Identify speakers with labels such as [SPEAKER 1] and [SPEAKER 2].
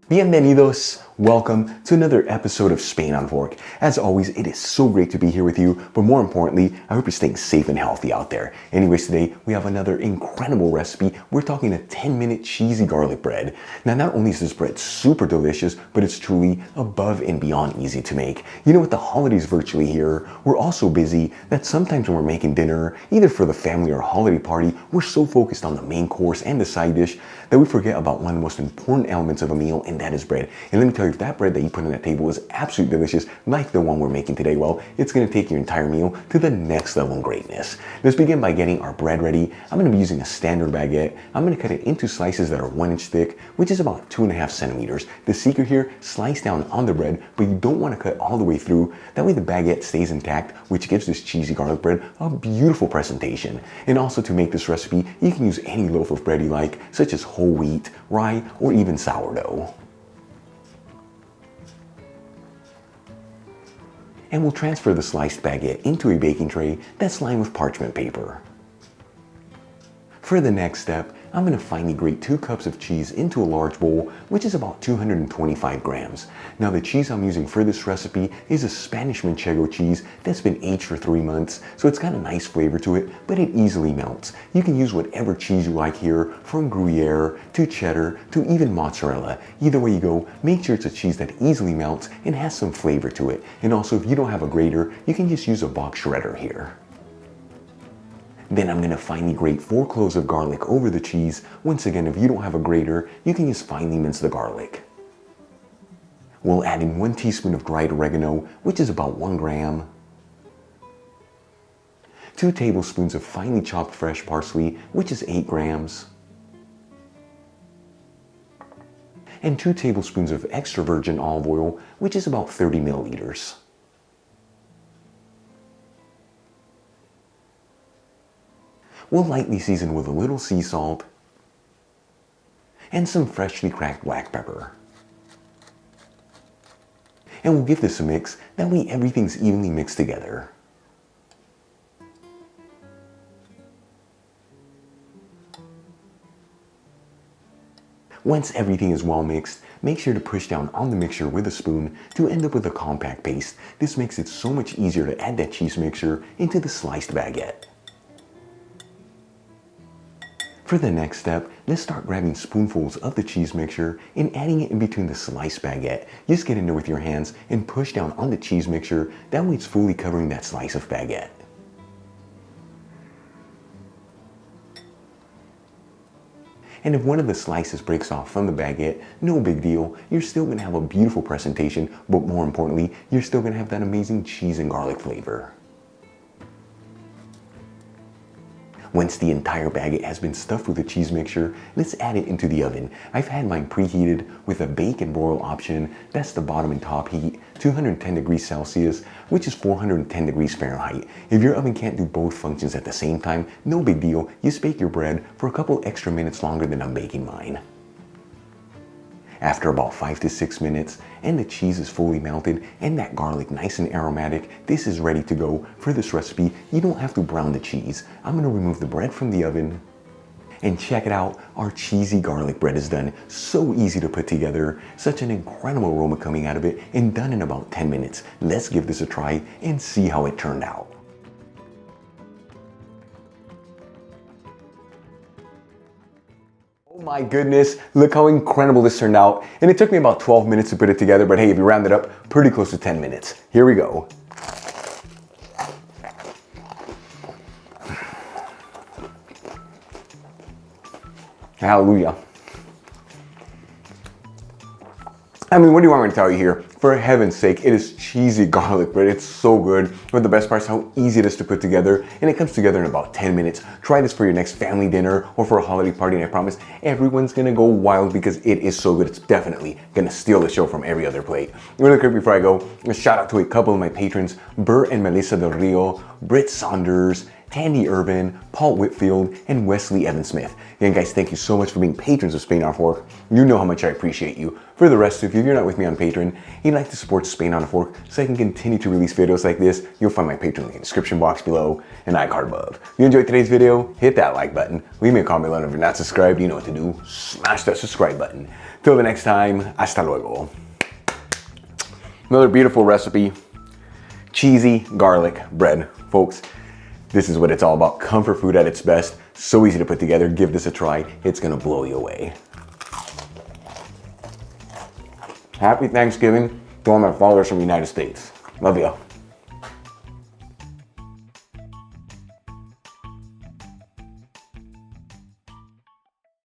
[SPEAKER 1] Bienvenidos! Welcome to another episode of Spain on Fork. As always, it is so great to be here with you, but more importantly, I hope you're staying safe and healthy out there. Anyways, today we have another incredible recipe. We're talking a 10-minute cheesy garlic bread. Now, not only is this bread super delicious, but it's truly above and beyond easy to make. You know, with the holidays virtually here, we're all so busy that sometimes when we're making dinner, either for the family or holiday party, we're so focused on the main course and the side dish that we forget about one of the most important elements of a meal, and that is bread. And let me tell you, if that bread that you put on that table is absolutely delicious, like the one we're making today, well, it's gonna take your entire meal to the next level of greatness. Let's begin by getting our bread ready. I'm gonna be using a standard baguette. I'm gonna cut it into slices that are 1 inch thick, which is about 2.5 centimeters. The secret here, slice down on the bread, but you don't wanna cut all the way through. That way the baguette stays intact, which gives this cheesy garlic bread a beautiful presentation. And also, to make this recipe, you can use any loaf of bread you like, such as whole wheat, rye, or even sourdough. And we'll transfer the sliced baguette into a baking tray that's lined with parchment paper. For the next step, I'm going to finely grate 2 cups of cheese into a large bowl, which is about 225 grams. Now, the cheese I'm using for this recipe is a Spanish Manchego cheese that's been aged for 3 months, so it's got a nice flavor to it, but it easily melts. You can use whatever cheese you like here, from Gruyere to cheddar to even mozzarella. Either way you go, make sure it's a cheese that easily melts and has some flavor to it. And also, if you don't have a grater, you can just use a box shredder here. Then I'm going to finely grate 4 cloves of garlic over the cheese. Once again, if you don't have a grater, you can just finely mince the garlic. We'll add in 1 teaspoon of dried oregano, which is about 1 gram. 2 tablespoons of finely chopped fresh parsley, which is 8 grams. And 2 tablespoons of extra virgin olive oil, which is about 30 milliliters. We'll lightly season with a little sea salt and some freshly cracked black pepper. And we'll give this a mix, that way everything's evenly mixed together. Once everything is well mixed, make sure to push down on the mixture with a spoon to end up with a compact paste. This makes it so much easier to add that cheese mixture into the sliced baguette. For the next step, let's start grabbing spoonfuls of the cheese mixture and adding it in between the sliced baguette. Just get in there with your hands and push down on the cheese mixture, that way it's fully covering that slice of baguette. And if one of the slices breaks off from the baguette, no big deal. You're still going to have a beautiful presentation, but more importantly, you're still going to have that amazing cheese and garlic flavor. Once the entire baguette has been stuffed with the cheese mixture, let's add it into the oven. I've had mine preheated with a bake and broil option. That's the bottom and top heat, 210 degrees Celsius, which is 410 degrees Fahrenheit. If your oven can't do both functions at the same time, no big deal. Just bake your bread for a couple extra minutes longer than I'm baking mine. After about 5 to 6 minutes, and the cheese is fully melted and that garlic nice and aromatic, this is ready to go. For this recipe, you don't have to brown the cheese. I'm going to remove the bread from the oven. And check it out, our cheesy garlic bread is done. So easy to put together, such an incredible aroma coming out of it, and done in about 10 minutes. Let's give this a try and see how it turned out. Oh my goodness, look how incredible this turned out. And it took me about 12 minutes to put it together, but hey, if you round it up, pretty close to 10 minutes. Here we go. Hallelujah. I mean, what do you want me to tell you here? For heaven's sake, it is cheesy garlic bread. It's so good. But the best part is how easy it is to put together, and it comes together in about 10 minutes. Try this for your next family dinner or for a holiday party, and I promise everyone's gonna go wild because it is so good. It's definitely gonna steal the show from every other plate. Really quick before I go, a shout out to a couple of my patrons, Burr and Melissa Del Rio, Britt Saunders, Tandy Urban, Paul Whitfield, and Wesley Evan Smith. Again, guys, thank you so much for being patrons of Spain on a Fork. You know how much I appreciate you. For the rest of you, if you're not with me on Patreon and you'd like to support Spain on a Fork so I can continue to release videos like this, you'll find my Patreon link in the description box below and iCard above. If you enjoyed today's video, hit that like button. Leave me a comment below. If you're not subscribed, you know what to do. Smash that subscribe button. Till the next time, hasta luego. Another beautiful recipe, cheesy garlic bread. Folks, this is what it's all about. Comfort food at its best. So easy to put together. Give this a try. It's gonna blow you away. Happy Thanksgiving to all my followers from the United States. Love you.